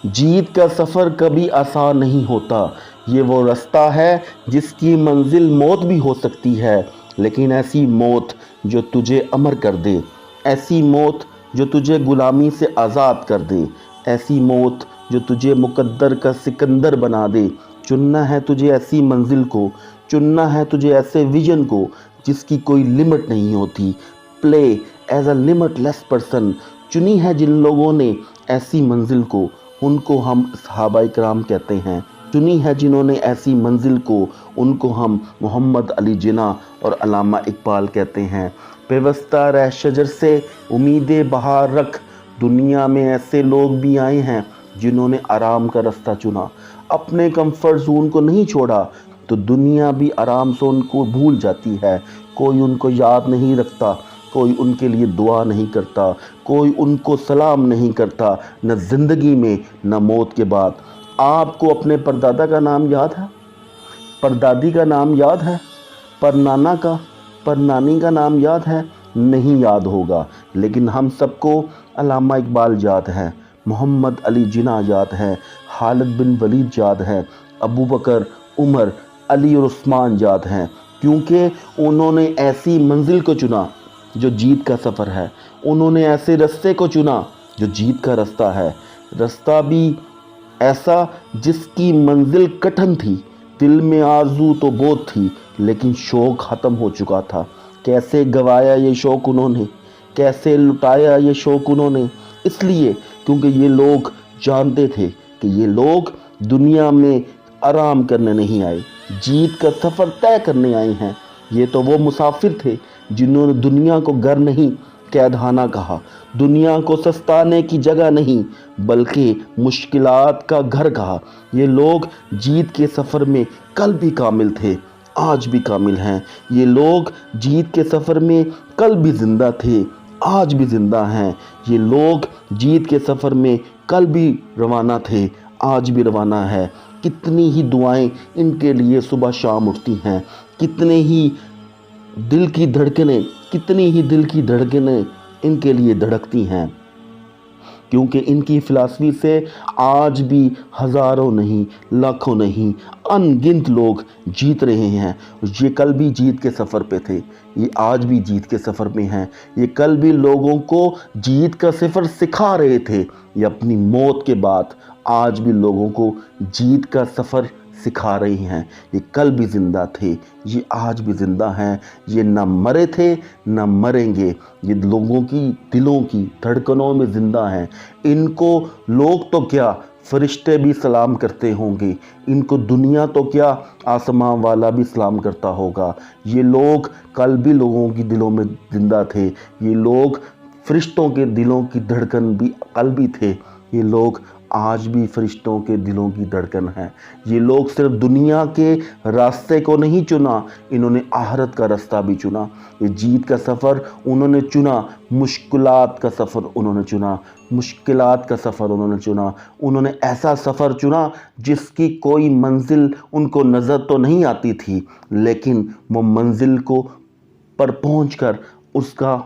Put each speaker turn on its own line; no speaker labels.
جیت کا سفر کبھی آسان نہیں ہوتا، یہ وہ رستہ ہے جس کی منزل موت بھی ہو سکتی ہے، لیکن ایسی موت جو تجھے امر کر دے، ایسی موت جو تجھے غلامی سے آزاد کر دے، ایسی موت جو تجھے مقدر کا سکندر بنا دے۔ چننا ہے تجھے ایسی منزل کو، چننا ہے تجھے ایسے ویژن کو جس کی کوئی لمٹ نہیں ہوتی۔ Play as a limit less person. چنی ہے جن لوگوں نے ایسی منزل کو، ان کو ہم صحابہ کرام کہتے ہیں۔ چنی ہے جنہوں نے ایسی منزل کو، ان کو ہم محمد علی جناح اور علامہ اقبال کہتے ہیں۔ پیوستہ رہ شجر سے امید بہار رکھ، دنیا میں ایسے لوگ بھی آئے ہیں جنہوں نے آرام کا رستہ چنا، اپنے کمفرٹ زون کو نہیں چھوڑا، تو دنیا بھی آرام سے ان کو بھول جاتی ہے۔ کوئی ان کو یاد نہیں رکھتا، کوئی ان کے لیے دعا نہیں کرتا، کوئی ان کو سلام نہیں کرتا، نہ زندگی میں نہ موت کے بعد۔ آپ کو اپنے پردادا کا نام یاد ہے؟ پردادی کا نام یاد ہے؟ پرنانا کا، پرنانی کا نام یاد ہے؟ نہیں یاد ہوگا، لیکن ہم سب کو علامہ اقبال یاد ہے، محمد علی جناح یاد ہے، خالد بن ولید یاد ہے، ابو بکر، عمر، علی اور عثمان یاد ہیں، کیونکہ انہوں نے ایسی منزل کو چنا جو جیت کا سفر ہے، انہوں نے ایسے رستے کو چنا جو جیت کا رستہ ہے، رستہ بھی ایسا جس کی منزل کٹھن تھی، دل میں آرزو تو بہت تھی، لیکن شوق ختم ہو چکا تھا۔ کیسے گوایا یہ شوق انہوں نے، کیسے لٹایا یہ شوق انہوں نے؟ اس لیے کیونکہ یہ لوگ جانتے تھے کہ یہ لوگ دنیا میں آرام کرنے نہیں آئے، جیت کا سفر طے کرنے آئے ہیں۔ یہ تو وہ مسافر تھے جنہوں نے دنیا کو گھر نہیں قید خانہ کہا، دنیا کو سستانے کی جگہ نہیں بلکہ مشکلات کا گھر کہا۔ یہ لوگ جیت کے سفر میں کل بھی کامل تھے، آج بھی کامل ہیں۔ یہ لوگ جیت کے سفر میں کل بھی زندہ تھے، آج بھی زندہ ہیں۔ یہ لوگ جیت کے سفر میں کل بھی روانہ تھے، آج بھی روانہ ہے۔ کتنی ہی دعائیں ان کے لیے صبح شام اٹھتی ہیں، کتنے ہی دل کی دھڑکنیں، کتنی ہی دل کی دھڑکنیں ان کے لیے دھڑکتی ہیں، کیونکہ ان کی فلسفی سے آج بھی ہزاروں نہیں، لاکھوں نہیں، ان گنت لوگ جیت رہے ہیں۔ یہ کل بھی جیت کے سفر پہ تھے، یہ آج بھی جیت کے سفر میں ہیں۔ یہ کل بھی لوگوں کو جیت کا سفر سکھا رہے تھے، یہ اپنی موت کے بعد آج بھی لوگوں کو جیت کا سفر سکھا رہے ہیں۔ یہ کل بھی زندہ تھے، یہ آج بھی زندہ ہیں، یہ نہ مرے تھے نہ مریں گے، یہ لوگوں کی دلوں کی دھڑکنوں میں زندہ ہیں۔ ان کو لوگ تو کیا، فرشتے بھی سلام کرتے ہوں گے، ان کو دنیا تو کیا، آسمان والا بھی سلام کرتا ہوگا۔ یہ لوگ کل بھی لوگوں کی دلوں میں زندہ تھے، یہ لوگ فرشتوں کے دلوں کی دھڑکن بھی کل بھی تھے، یہ لوگ آج بھی فرشتوں کے دلوں کی دھڑکن ہیں۔ یہ لوگ صرف دنیا کے راستے کو نہیں چنا، انہوں نے آخرت کا راستہ بھی چنا۔ یہ جیت کا سفر انہوں نے چنا، مشکلات کا سفر انہوں نے چنا، مشکلات کا سفر انہوں نے چنا۔ انہوں نے ایسا سفر چنا جس کی کوئی منزل ان کو نظر تو نہیں آتی تھی، لیکن وہ منزل کو پر پہنچ کر اس کا